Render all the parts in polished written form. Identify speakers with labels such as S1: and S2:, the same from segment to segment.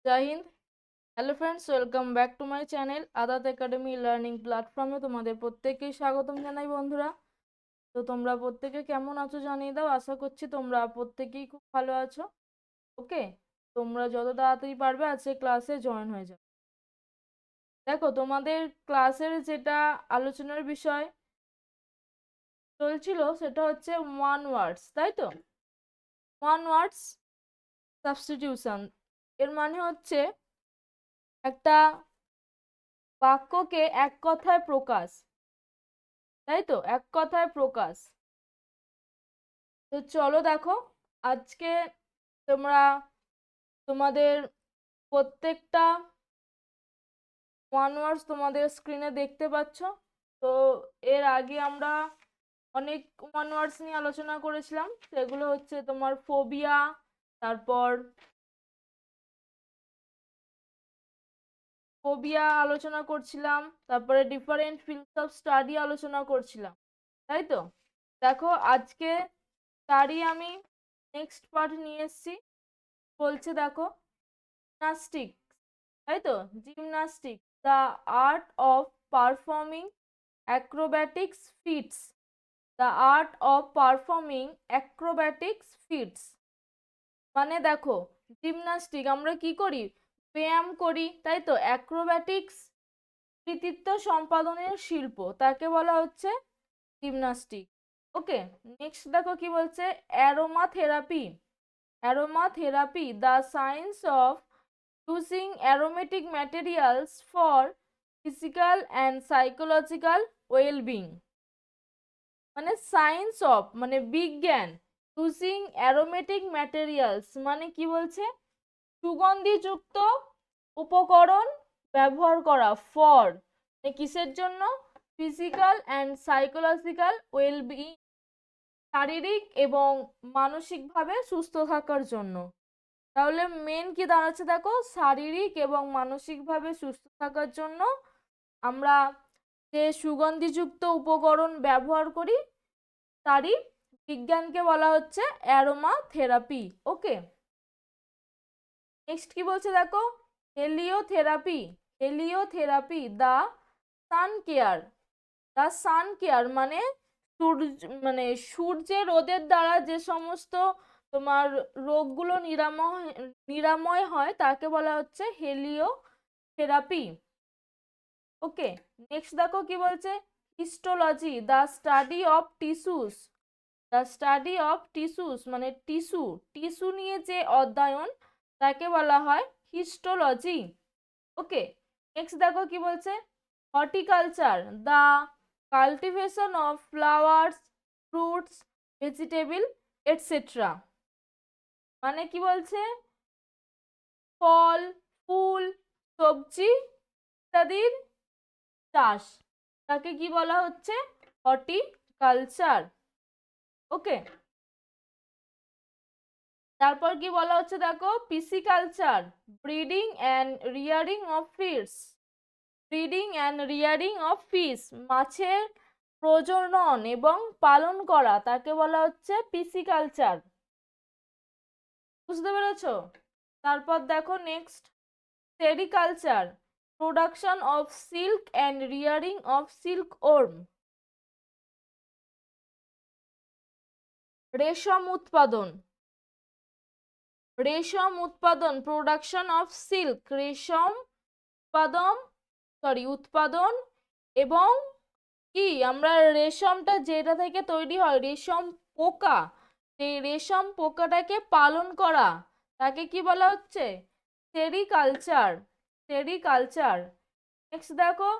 S1: জয় হিন্দ। Hello friends, welcome back to my channel Adat academy learning প্ল্যাটফর্মে তোমাদের প্রত্যেককেই স্বাগতম জানাই বন্ধুরা। তো তোমরা প্রত্যেকে কেমন আছো জানিয়ে দাও। আশা করছি তোমরা প্রত্যেকেই খুব ভালো আছো। ওকে, তোমরা যত তাড়াতাড়ি পারবে আজকে ক্লাসে জয়েন হয়ে যাও। দেখো, তোমাদের ক্লাসের যেটা আলোচনার বিষয় চলছিল সেটা হচ্ছে ওয়ান ওয়ার্ডস, তাই তো? ওয়ান ওয়ার্ডস সাবস্টিটিউশন এর মানে হচ্ছে একটা বাক্যকে এক কথায় প্রকাশ, তাই তো, এক কথায় প্রকাশ। তো চলো দেখো, আজকে তোমরা তোমাদের প্রত্যেকটা ওয়ান ওয়ার্ডস তোমাদের স্ক্রিনে দেখতে পাচ্ছ। তো এর আগে আমরা অনেক ওয়ান ওয়ার্ডস নিয়ে আলোচনা করেছিলাম, সেগুলো হচ্ছে তোমার ফোবিয়া, তারপর আলোচনা করছিলাম, তারপরে ডিফারেন্ট ফিল্ডস অফ স্টাডি আলোচনা করছিলাম, তাই তো? দেখো, আজকে তারই আমি নেক্সট পার্ট নিয়ে এসেছি। বলছে দেখো, জিমনাস্টিক, তাই তো, gymnastic, the art of performing acrobatics feats, the art of performing acrobatics feats. মানে দেখো, জিমনাস্টিক আমরা কি করি? ব্যায়াম করি, তাই তো। অ্যাক্রোব্যাটিক্স কৃতিত্ব সম্পাদনের শিল্প, তাকে বলা হচ্ছে জিমনাস্টিক। ওকে, নেক্সট দেখো কি বলছে, aroma therapy, aroma therapy, the science of using aromatic materials for physical and psychological well-being। মানে সায়েন্স অফ মানে বিজ্ঞান, ইউজিং অ্যারোমেটিক ম্যাটেরিয়ালস মানে কি বলছে? সুগন্ধিযুক্ত উপকরণ ব্যবহার করা ফর কিসের জন্য? ফিজিক্যাল অ্যান্ড সাইকোলজিক্যাল ওয়েলবিং, শারীরিক এবং মানসিকভাবে সুস্থ থাকার জন্য। তাহলে মেন কি দাঁড়াচ্ছে দেখো, শারীরিক এবং মানসিকভাবে সুস্থ থাকার জন্য আমরা যে সুগন্ধিযুক্ত উপকরণ ব্যবহার করি তারই বিজ্ঞানকে বলা হচ্ছে অ্যারোমা থেরাপি। ওকে, নেক্সট কি বলছে দেখো, heliotherapy, heliotherapy, the sun care, the sun care মানে সূর্যের রোদের দ্বারা যে সমস্ত তোমার রোগগুলো নিরাময় হয় তাকে বলা হচ্ছে হেলিওথেরাপি। ওকে, নেক্সট দেখো কি বলছে, histology, the study of tissues, the study of tissues মানে টিস্যু, টিস্যু নিয়ে যে অধ্যয়ন তাকে বলা হয় হিস্টোলজি। ওকে, নেক্সট দেখো কি বলছে, horticulture, the cultivation of flowers, fruits, vegetable etcetera. মানে কি বলছে? ফল, ফুল, সবজি ইত্যাদির চাষ, তাকে কি বলা হচ্ছে? হর্টিকালচার। ওকে, তারপর কি বলা হচ্ছে দেখো, pisciculture, breeding and rearing of fish, breeding and rearing of fish মাছের প্রজনন এবং পালন করা তাকে বলা হচ্ছে পিসিকালচার। বুঝতে পেরেছো? তারপর দেখো next, sericulture, production of silk and rearing of silk warm, রেশম উৎপাদন, রেশম উৎপাদন, প্রোডাকশন অফ সিল্ক, রেশম উৎপাদন, উৎপাদন এবং কি আমরা রেশমটা যেটা থেকে তৈরি হয় রেশম পোকা, সেই রেশম পোকাটাকে পালন করা তাকে কি বলা হচ্ছে? Sericulture, sericulture. নেক্সট দেখো,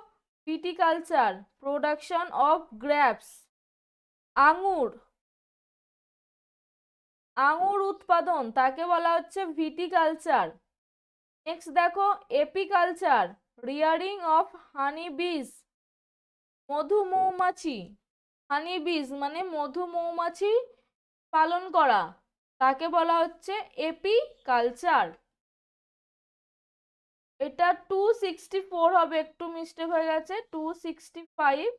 S1: ভিটিকালচার, প্রোডাকশন অফ গ্রেপস, আঙুর, আঙুর উৎপাদন তাকে বলা হচ্ছে ভিটিকালচার। নেক্সট দেখো, এপিকালচার, রিয়ারিং অফ হানি বিজ, মধু মৌমাছি, হানি বিজ মানে মধু মৌমাছি পালন করা তাকে বলা হচ্ছে এপিকালচার। এটা 264 হবে, একটু মিস্টেক হয়ে গেছে, 265।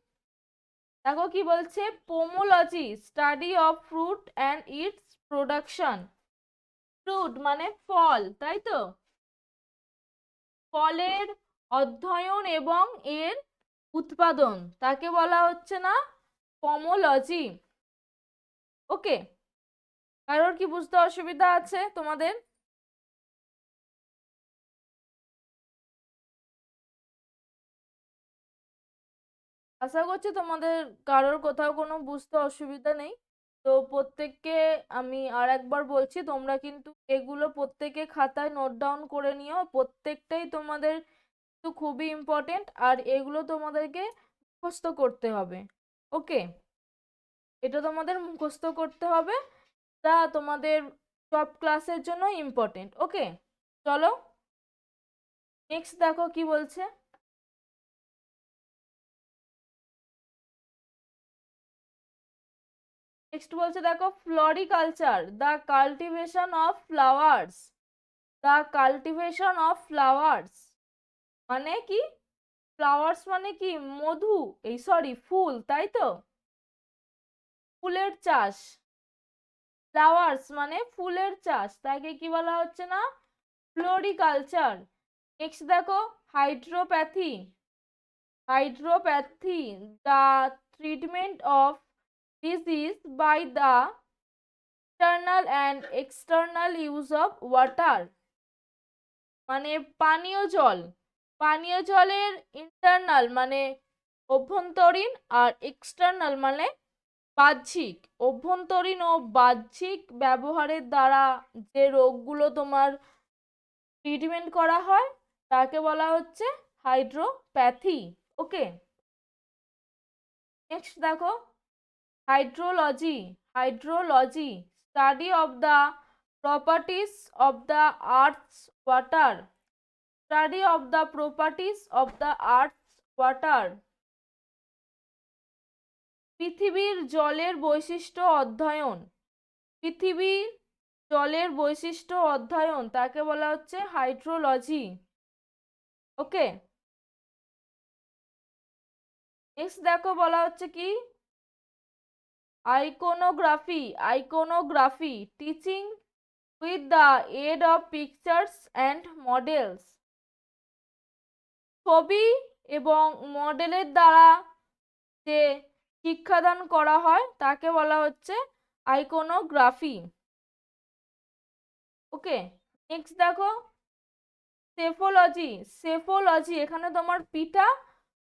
S1: দেখো কি বলছে, pomology, study of fruit and it's production, fruit মানে ফল, তাই তো, ফলের অধ্যয়ন এবং এর উৎপাদন, তাকে বলা হচ্ছে না পমোলজি। ওকে, কারোর কি বুঝতে অসুবিধা আছে তোমাদের? আশা করছি তোমাদের কারোর কোথাও কোনো বুঝতে অসুবিধা নেই। তো প্রত্যেককে আমি আর একবার বলছি, তোমরা কিন্তু এগুলো প্রত্যেকে খাতায় নোট ডাউন করে নিও। প্রত্যেকটাই তোমাদের তো খুবই ইম্পর্টেন্ট, আর এগুলো তোমাদেরকে মুখস্থ করতে হবে। ওকে, এটা তোমাদের মুখস্থ করতে হবে, তা তোমাদের সব ক্লাসের জন্য ইম্পর্টেন্ট। ওকে, চলো নেক্সট দেখো কি বলছে। নেক্সট বলছে দেখো, floriculture, the cultivation of flowers. The cultivation of flowers মানে কি? ফ্লাওয়ার্স মানে কি? মধু, এই সরি ফুল, তাই তো? ফুলের চাষ। ফ্লাওয়ার্স মানে ফুলের চাষ, তাকে কি বলা হচ্ছে না ফ্লোরিকালচার। নেক্সট দেখো, hydropathy. Hydropathy, the treatment of disease by the internal and external use of water মানে পানীয় জল। পানীয় জলের ইন্টারনাল মানে অভ্যন্তরীণ, আর এক্সটার্নাল মানে বাহ্যিক। অভ্যন্তরীণ ও বাহ্যিক ব্যবহারের দ্বারা যে রোগগুলো তোমার ট্রিটমেন্ট করা হয় তাকে বলা হচ্ছে হাইড্রোপ্যাথি। ওকে, নেক্সট দেখো, hydrology. Hydrology, study of the properties of the earths water. Study of the properties of the earths water, পৃথিবীর জলের বৈশিষ্ট্য অধ্যয়ন। পৃথিবীর জলের বৈশিষ্ট্য অধ্যয়ন, তাকে বলা হচ্ছে হাইড্রোলজি। ওকে, নেক্সট দেখো বলা হচ্ছে কি, iconography. Iconography, teaching with the aid of pictures and models. ছবি এবং মডেলের দ্বারা যে শিক্ষাদান করা হয় তাকে বলা হচ্ছে আইকোনোগ্রাফি। ওকে, নেক্সট দেখো, সেফোলজি। সেফোলজি, এখানে তোমার পিটা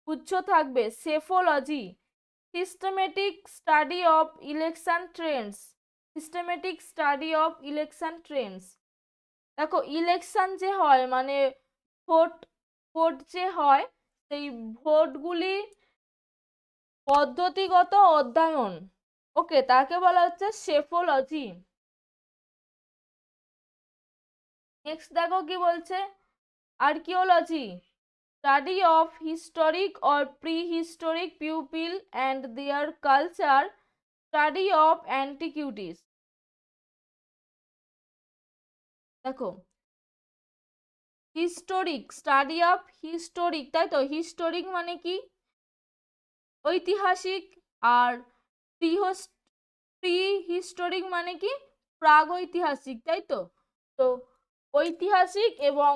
S1: উচ্চ থাকবে। Psephology, systematic study of election Trends. Systematic study of election Trends, দেখো ইলেকশন যে হয় মানে ভোট, ভোট যে হয় সেই ভোটগুলি পদ্ধতিগত অধ্যয়ন। ওকে, তাকে বলা হচ্ছে সেফোলজি। নেক্সট দেখো কি বলছে, archaeology, study of historic or prehistoric people and their culture, study of antiquities. দেখো হিস্টোরিক, স্টাডি অফ হিস্টোরিক, তাই তো? হিস্টোরিক মানে কি? ঐতিহাসিক। আর প্রি হিস্টোরিক মানে কি? প্রাগৈতিহাসিক, তাই তো? তো ঐতিহাসিক এবং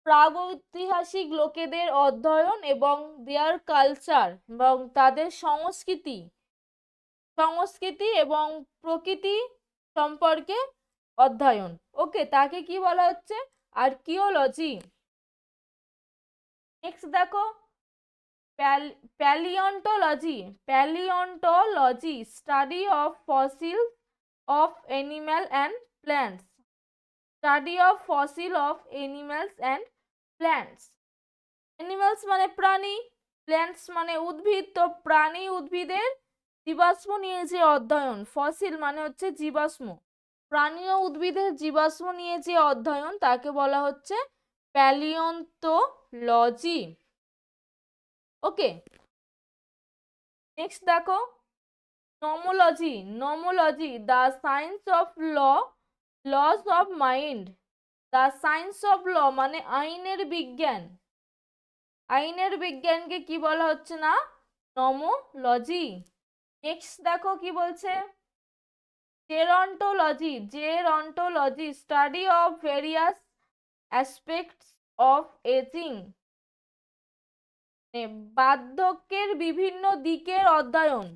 S1: প্রাগৈতিহাসিক লোকেদের অধ্যয়ন এবং দেয়ার কালচার এবং তাদের সংস্কৃতি, সংস্কৃতি এবং প্রকৃতি সম্পর্কে অধ্যয়ন। ওকে, তাকে কি বলা হচ্ছে? আর্কিওলজি। নেক্সট দেখো, palaeontology. Palaeontology, study of fossil of animal and plants. Study of fossil of animals and plants. Animals মানে প্রাণী, প্ল্যান্টস মানে উদ্ভিদ। তো প্রাণী উদ্ভিদের জীবাশ্ম নিয়ে যে অধ্যয়ন, ফসিল মানে হচ্ছে জীবাশ্ম, প্রাণী ও উদ্ভিদের জীবাশ্ম নিয়ে যে অধ্যয়ন তাকে বলা হচ্ছে প্যালিওন্টোলজি। ওকে, নেক্সট দেখো, nomology. Nomology, the science of law, laws of mind. The science of law মানে আইনের বিজ্ঞান। আইনের বিজ্ঞানকে কি বলা হচ্ছে না নোমোলজি। নেক্সট দেখো কি বলছে, gerontology. Gerontology, study of various aspects of ageing, বার্ধক্যের বিভিন্ন দিকের অধ্যয়ন।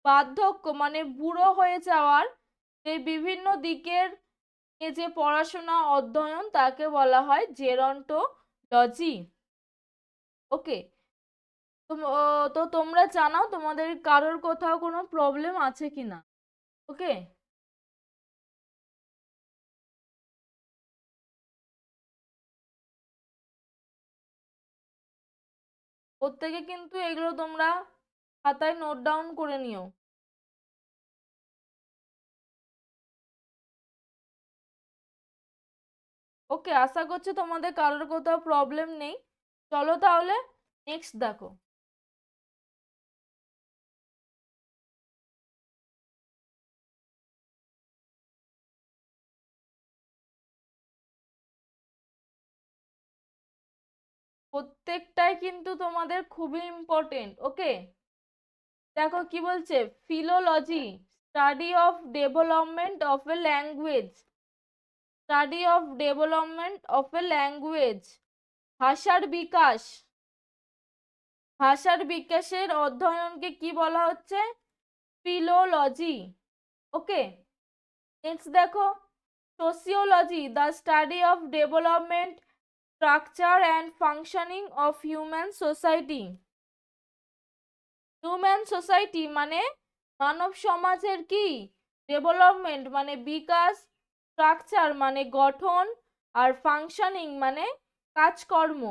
S1: বার্ধক্য মানে বুড়ো হয়ে যাওয়ার যে বিভিন্ন দিকের যে পড়াশোনা অধ্যয়ন তাকে বলা হয় জেরন্টোলজি। ওকে, তো তোমরা জানাও তোমাদের কারোর কোথাও কোনো প্রবলেম আছে কিনা। ওকে, প্রত্যেকে কিন্তু এগুলো তোমরা খাতায় নোট ডাউন করে নিও। ওকে, আশা করছি তোমাদের কারোর কোথাও প্রবলেম নেই। চলো তাহলে নেক্সট দেখো। প্রত্যেকটাই কিন্তু তোমাদের খুবই ইম্পর্টেন্ট। ওকে, দেখো কি বলছে, philology, study of development of A language, study of development of A language, ভাষার বিকাশ, ভাষার বিকাশের অধ্যয়নকে কি বলা হচ্ছে, ফিলোলজি। ওকে, নেক্সট দেখো, sociology, the study of development, structure and functioning of human society. Human society মানে মানব সমাজের কি, ডেভেলপমেন্ট মানে বিকাশ, স্ট্রাকচার মানে গঠন, আর ফাংশনিং মানে কাজকর্ম,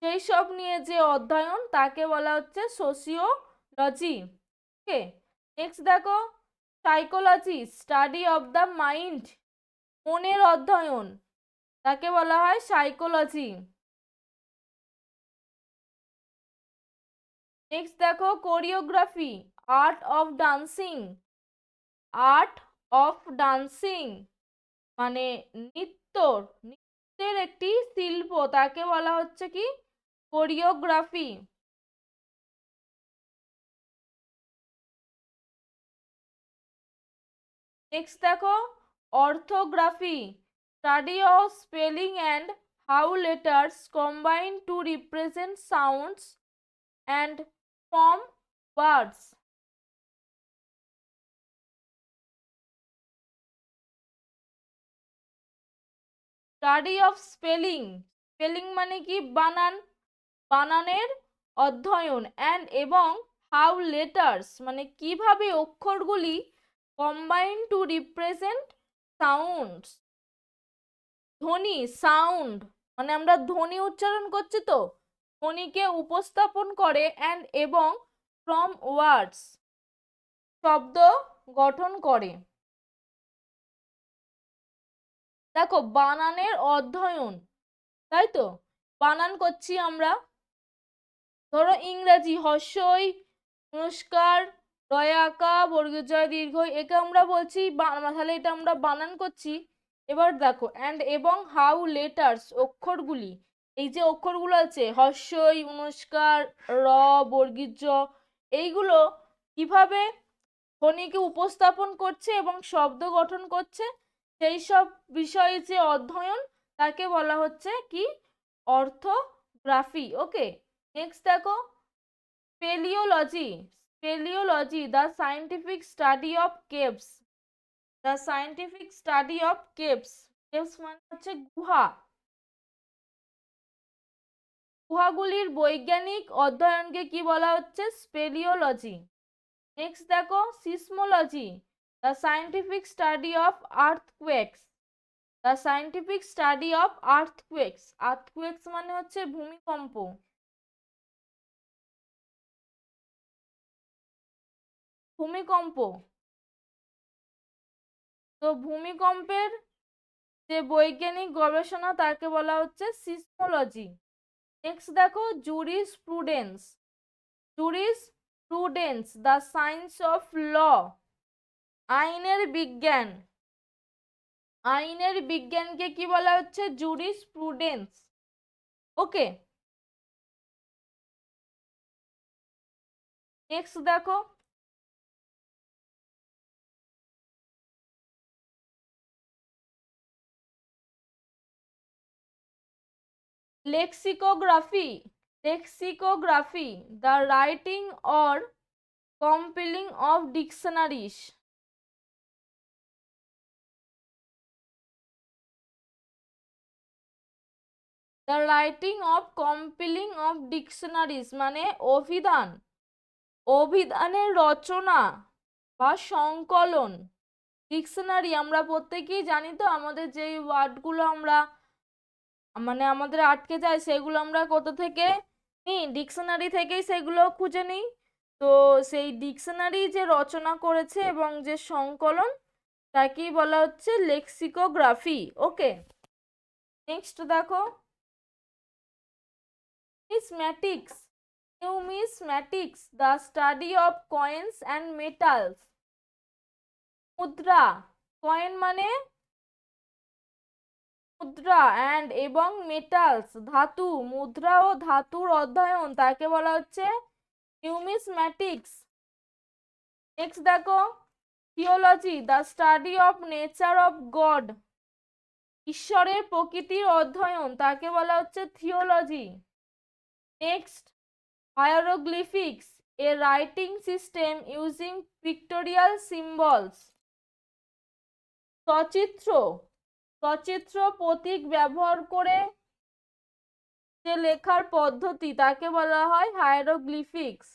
S1: সেই সব নিয়ে যে অধ্যয়ন তাকে বলা হচ্ছে সোসিওলজি। ওকে, নেক্সট দেখো, psychology, study of the mind, মনের অধ্যয়ন তাকে বলা হয় সাইকোলজি। নেক্সট দেখো, choreography, art of dancing, art of dancing মানে নৃত্য, নৃত্যের একটি শিল্প তাকে বলা হচ্ছে কি, কোরিওগ্রাফি। নেক্সট দেখো, orthography, study of spelling and how letters combine two represent sounds and form words. Study of spelling, spelling মানে কি বানান, বানানের অধ্যয়ন, অ্যান্ড এবং হাউ লেটার্স মানে কিভাবে অক্ষরগুলি কম্বাইন টু রিপ্রেজেন্ট সাউন্ডস, ধ্বনি, সাউন্ড মানে আমরা ধ্বনি উচ্চারণ করছি তো, ধ্বনিকে উপস্থাপন করে, অ্যান্ড এবং ফ্রম ওয়ার্ডস শব্দ গঠন করে। দেখো বানানের অধ্যয়ন, তাই তো, বানান করছি আমরা, ধরো ইংরেজি হর্ষই নমস্কার দয়াকা বর্গজয় দীর্ঘ, একে আমরা বলছি তাহলে এটা আমরা বানান করছি। এবার দেখো অ্যান্ড এবং হাউ লেটার্স অক্ষরগুলি, এই যে অক্ষরগুলো আছে হর্ষই নমস্কার র বর্গীয় জ, এইগুলো কিভাবে ধ্বনিকে উপস্থাপন করছে এবং শব্দ গঠন করছে, সেই সব বিষয়ে যে অধ্যয়ন তাকে বলা হচ্ছে কি, অর্থোগ্রাফি। ওকে, নেক্সট দেখো, speleology, speleology the scientific study of caves, the scientific study of caves, caves মানে হচ্ছে গুহা, গুহাগুলির বৈজ্ঞানিক অধ্যয়নকে কি বলা হচ্ছে, স্পেলিওলজি। নেক্সট দেখো, seismology, the scientific study of earthquakes, the scientific study of earthquakes, earthquakes মানে হচ্ছে ভূমিকম্প, ভূমিকম্প, তো ভূমিকম্পের যে বৈজ্ঞানিক গবেষণা তাকে বলা হচ্ছে সিসমোলজি। নেক্সট দেখো, jurisprudence, jurisprudence the science of law, আইনের বিজ্ঞান, আইনের বিজ্ঞানকে কি বলা হচ্ছে, জুরিসপ্রুডেন্স। ওকে, নেক্সট দেখো, lexicography, lexicography, the writing or compiling of dictionaries. The writing of compiling of dictionaries মানে অভিধান, অভিধানের রচনা বা সংকলন। ডিকশনারি আমরা প্রত্যেকেই জানি তো, আমাদের যেই ওয়ার্ডগুলো আমরা মানে আমাদের আটকে যায় সেগুলো আমরা কোথা থেকে নিই? ডিকশনারি থেকেই সেগুলো খুঁজে নিই। তো সেই ডিকশনারি যে রচনা করেছে এবং যে সংকলন তাকেই বলা হচ্ছে লেক্সিকোগ্রাফি। ওকে, নেক্সট দেখো, numismatics, numismatics, the study of coins and metals. মুদ্রা, কয়েন মানে মুদ্রা, অ্যান্ড এবং মেটালস ধাতু, মুদ্রা ও ধাতুর অধ্যয়ন তাকে বলা হচ্ছে নিউমিসম্যাটিক্স। নেক্সট দেখো, theology, the study of nature of God, ঈশ্বরের প্রকৃতির অধ্যয়ন তাকে বলা হচ্ছে theology. Next, hieroglyphics, a writing system using pictorial symbols. সচিত্র, সচিত্র প্রতীক ব্যবহার করে যে লেখার পদ্ধতি তাকে বলা হয় হায়ারোগ্লিফিক্স।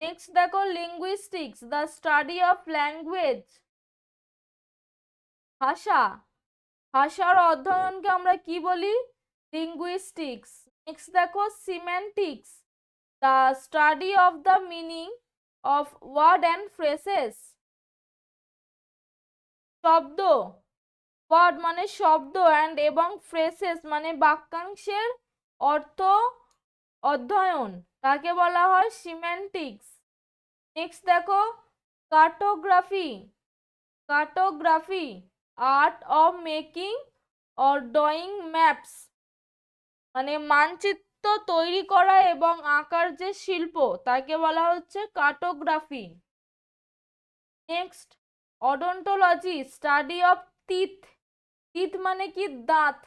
S1: নেক্সট দেখো, linguistics, the study of language, ভাষা, ভাষার অধ্যয়নকে আমরা কি বলি? লিঙ্গুইস্টিক্স। নেক্সট দেখো, semantics, the study of the meaning of word and phrases. শব্দ, ওয়ার্ড মানে শব্দ, অ্যান্ড এবং ফ্রেসেস মানে বাক্যাংশের অর্থ অধ্যয়ন তাকে বলা হয় সিম্যান্টিক্স। নেক্সট দেখো, cartography, cartography, art of making or drawing maps মানে মানচিত্র তৈরি করা এবং আঁকার যে শিল্প তাকে বলা হচ্ছে cartography. Next, odontology, study of teeth, teeth মানে কি? দাঁত,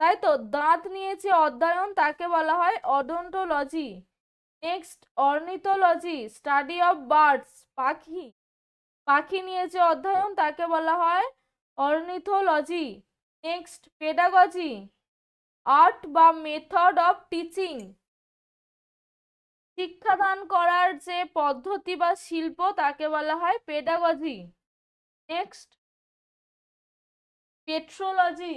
S1: তাই তো, দাঁত নিয়েছে অধ্যয়ন তাকে বলা হয় odontology. Next, ornithology, study of birds, পাখি, পাখি নিয়েছে অধ্যয়ন তাকে বলা হয় অর্নিথোলজি। নেক্সট, পেডাগজি, আর্ট বা মেথড অফ টিচিং, শিক্ষাদান করার যে পদ্ধতি বা শিল্প তাকে বলা হয় pedagogy. Next, petrology,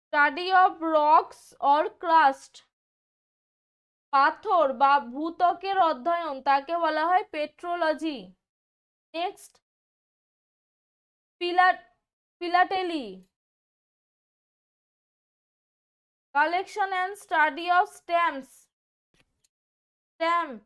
S1: study of rocks or crust, পাথর বা ভূত্বকের অধ্যয়ন তাকে বলা হয় petrology. Next, philately, collection and study of stamps, stamp,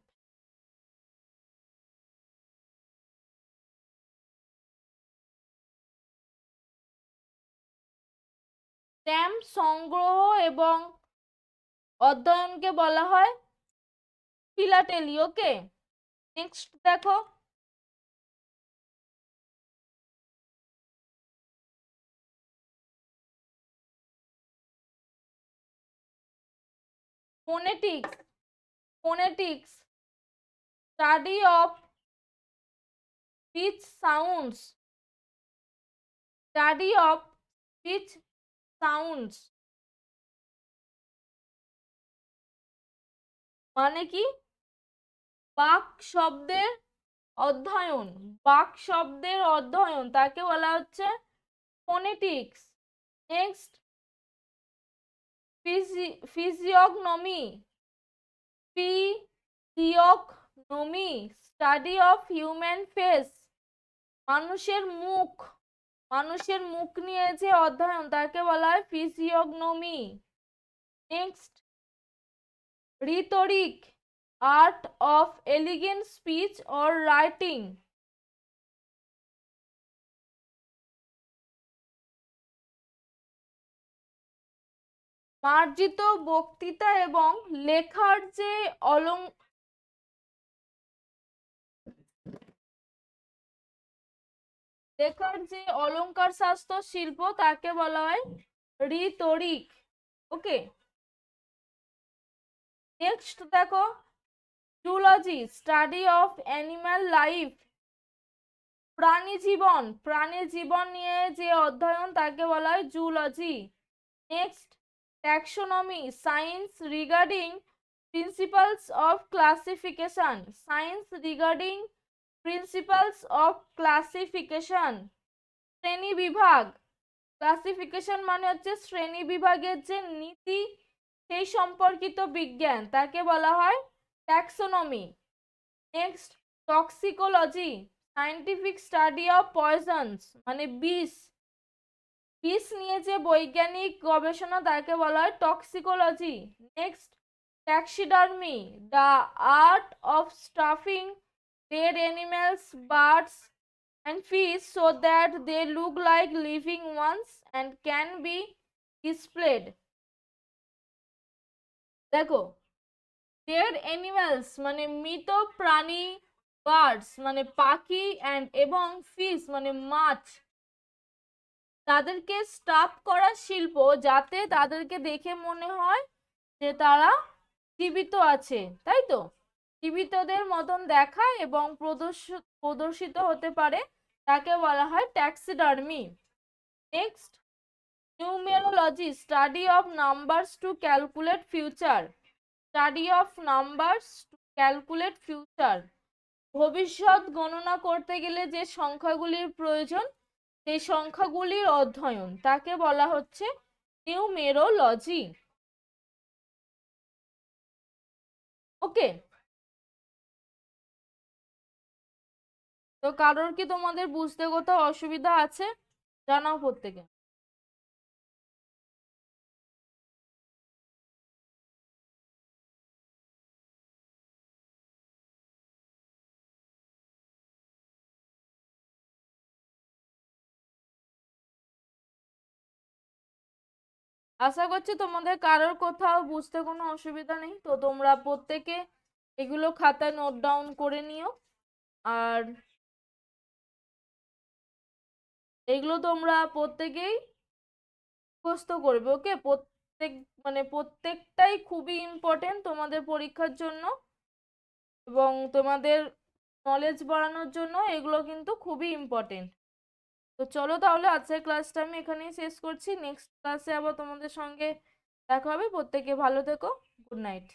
S1: stamp সংগ্রহ এবং অধ্যয়নকে বলা হয় ফিলাটেলি। ওকে, নেক্সট দেখো, phonetics, phonetics, study of speech sounds, study of speech sounds মানে কি? বাক শব্দের অধ্যয়ন, বাক শব্দের অধ্যয়ন তাকে বলা হচ্ছে phonetics. Next, physiognomy, physiognomy, study of human face, মানুষের মুখ, মানুষের মুখ নিয়ে যে অধ্যয়ন তাকে বলা হয় physiognomy. Next, rhetoric, art of elegant speech or writing, মার্জিত বক্তৃতা এবং লেখার যে লেখার যে অলংকার শাস্ত্র শিল্প তাকে বলা হয় রিটোরিক। ওকে, নেক্সট দেখো, zoology study of animal life, প্রাণী জীবন নিয়ে যে অধ্যয়ন তাকে বলা হয় zoology. Next, taxonomy science regarding principles of classification, science regarding principles of classification. শ্রেণী বিভাগ, ক্লাসিফিকেশন মানে হচ্ছে শ্রেণী বিভাগের যে নীতি সেই সম্পর্কিত বিজ্ঞান তাকে বলা হয় taxonomy. Next, toxicology scientific study of পয়জনস মানে বিষ নিয়ে যে বৈজ্ঞানিক গবেষণা তাকে বলা হয় toxicology. Next, taxidermy the art of stuffing dead animals, birds and fish so that they look like living ones and can be displayed। দেখো, dead animals মানে মৃত প্রাণী, বার্ডস মানে পাখি এবং ফিশ মানে মাছ, তাদেরকে স্টাফ করা শিল্প যাতে তাদেরকে দেখে মনে হয় যে তারা জীবিত আছে, তাই তো, জীবিতদের মতন দেখা এবং প্রদর্শিত হতে পারে তাকে বলা হয় taxidermy. Next, numerology study of numbers to calculate future, study of numbers to calculate future, ভবিষ্যৎ গণনা করতে গেলে যে সংখ্যাগুলির প্রয়োজন সেই সংখ্যাগুলির অধ্যয়ন তাকে বলা হচ্ছে নিউমেরোলজি। ওকে, তো কারোর কি তোমাদের বুঝতে কোথাও অসুবিধা আছে? জানাও প্রত্যেকে। আশা করছি তোমাদের কারোর কোথাও বুঝতে কোনো অসুবিধা নেই। তো তোমরা প্রত্যেকে এগুলো খাতায় নোট ডাউন করে নিও, আর এগুলো তোমরা প্রত্যেকেই মুখস্থ করবে। ওকে, প্রত্যেকটাই খুবই ইম্পর্টেন্ট তোমাদের পরীক্ষার জন্য এবং তোমাদের নলেজ বাড়ানোর জন্য এগুলো কিন্তু খুবই ইম্পর্টেন্ট। তো চলো তাহলে আজকের ক্লাসটা আমি এখানেই শেষ করছি, নেক্সট ক্লাসে আবার তোমাদের সঙ্গে দেখা হবে। প্রত্যেকে ভালো থেকো, গুড নাইট।